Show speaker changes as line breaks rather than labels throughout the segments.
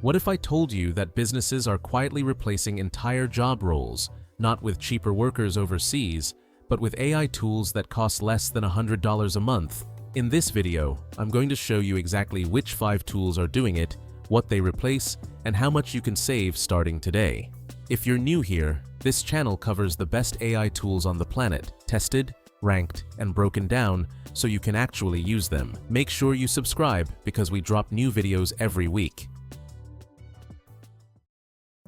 What if I told you that businesses are quietly replacing entire job roles, not with cheaper workers overseas, but with AI tools that cost less than $100 a month? In this video, I'm going to show you exactly which 5 tools are doing it, what they replace, and how much you can save starting today. If you're new here, this channel covers the best AI tools on the planet, tested, ranked, and broken down so you can actually use them. Make sure you subscribe because we drop new videos every week.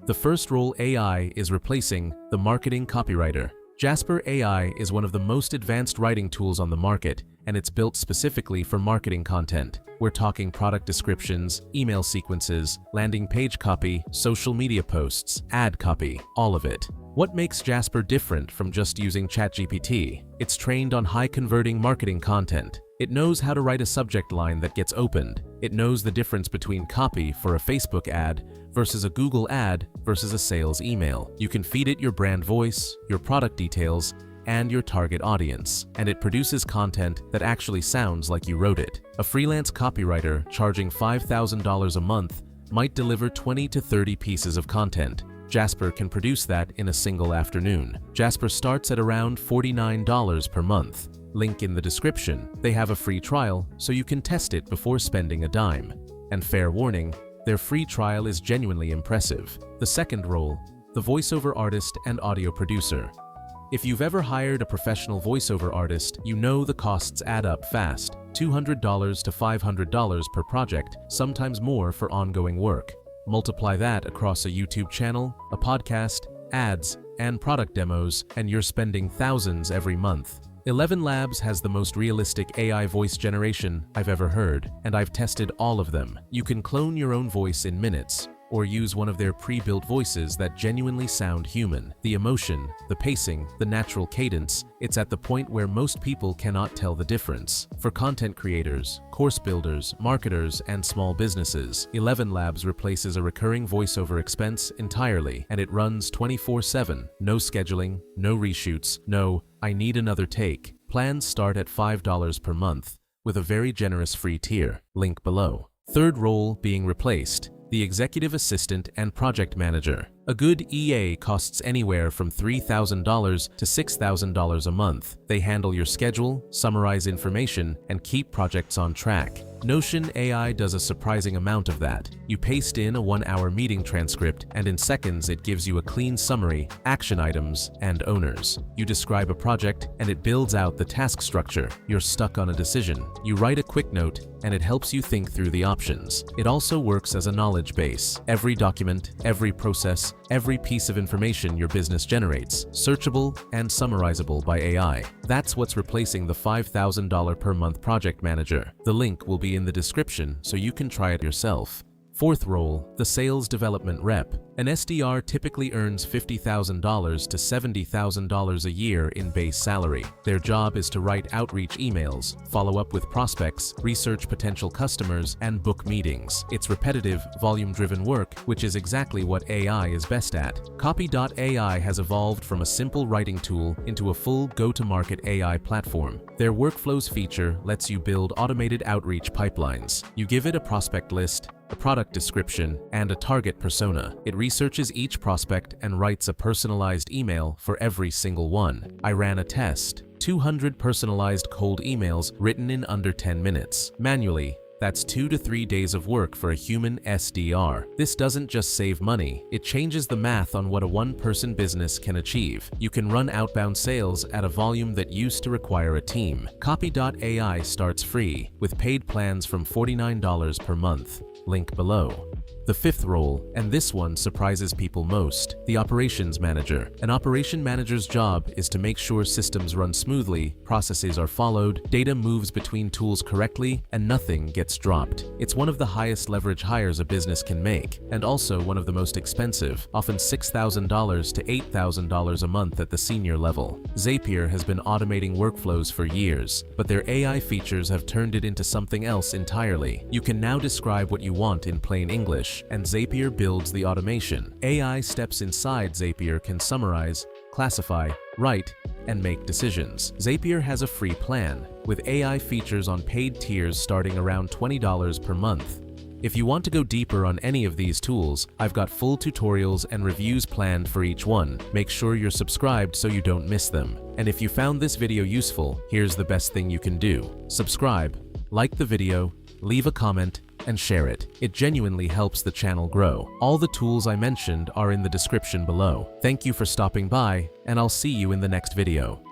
The first role AI is replacing: the marketing copywriter. Jasper AI is one of the most advanced writing tools on the market, and it's built specifically for marketing content. We're talking product descriptions, email sequences, landing page copy, social media posts, ad copy, all of it. What makes Jasper different from just using ChatGPT? It's trained on high-converting marketing content. It knows how to write a subject line that gets opened. It knows the difference between copy for a Facebook ad versus a Google ad versus a sales email. You can feed it your brand voice, your product details, and your target audience, and it produces content that actually sounds like you wrote it. A freelance copywriter charging $5,000 a month might deliver 20 to 30 pieces of content. Jasper can produce that in a single afternoon. Jasper starts at around $49 per month. Link in the description. They have a free trial, so you can test it before spending a dime. And fair warning, their free trial is genuinely impressive. The second role: the voiceover artist and audio producer. If you've ever hired a professional voiceover artist, you know the costs add up fast. $200 to $500 per project, sometimes more for ongoing work. Multiply that across a YouTube channel, a podcast, ads, and product demos, and you're spending thousands every month. 11 Labs has the most realistic AI voice generation I've ever heard, and I've tested all of them. You can clone your own voice in minutes, or use one of their pre-built voices that genuinely sound human. The emotion, the pacing, the natural cadence, it's at the point where most people cannot tell the difference. For content creators, course builders, marketers, and small businesses, 11 Labs replaces a recurring voiceover expense entirely, and it runs 24/7. No scheduling, no reshoots, no "I need another take." Plans start at $5 per month, with a very generous free tier. Link below. Third role being replaced: the executive assistant and project manager. A good EA costs anywhere from $3,000 to $6,000 a month. They handle your schedule, summarize information, and keep projects on track. Notion AI does a surprising amount of that. You paste in a 1-hour meeting transcript, and in seconds it gives you a clean summary, action items, and owners. You describe a project, and it builds out the task structure. You're stuck on a decision. You write a quick note, and it helps you think through the options. It also works as a knowledge base. Every document, every process, every piece of information your business generates, searchable and summarizable by AI. That's what's replacing the $5,000 per month project manager. The link will be in the description so you can try it yourself. Fourth role: the sales development rep. An SDR typically earns $50,000 to $70,000 a year in base salary. Their job is to write outreach emails, follow up with prospects, research potential customers, and book meetings. It's repetitive, volume-driven work, which is exactly what AI is best at. Copy.ai has evolved from a simple writing tool into a full go-to-market AI platform. Their workflows feature lets you build automated outreach pipelines. You give it a prospect list, a product description, and a target persona. It researches each prospect and writes a personalized email for every single one. I ran a test. 200 personalized cold emails written in under 10 minutes. Manually, that's 2 to 3 days of work for a human SDR. This doesn't just save money, it changes the math on what a one-person business can achieve. You can run outbound sales at a volume that used to require a team. Copy.ai starts free, with paid plans from $49 per month. Link below. The fifth role, and this one surprises people most: the operations manager. An operation manager's job is to make sure systems run smoothly, processes are followed, data moves between tools correctly, and nothing gets dropped. It's one of the highest leverage hires a business can make, and also one of the most expensive, often $6,000 to $8,000 a month at the senior level. Zapier has been automating workflows for years, but their AI features have turned it into something else entirely. You can now describe what you want in plain English, and Zapier builds the automation. AI steps inside Zapier can summarize, classify, write, and make decisions. Zapier has a free plan, with AI features on paid tiers starting around $20 per month. If you want to go deeper on any of these tools, I've got full tutorials and reviews planned for each one. Make sure you're subscribed so you don't miss them. And if you found this video useful, here's the best thing you can do. Subscribe, like the video, leave a comment, and share it. It genuinely helps the channel grow. All the tools I mentioned are in the description below. Thank you for stopping by, and I'll see you in the next video.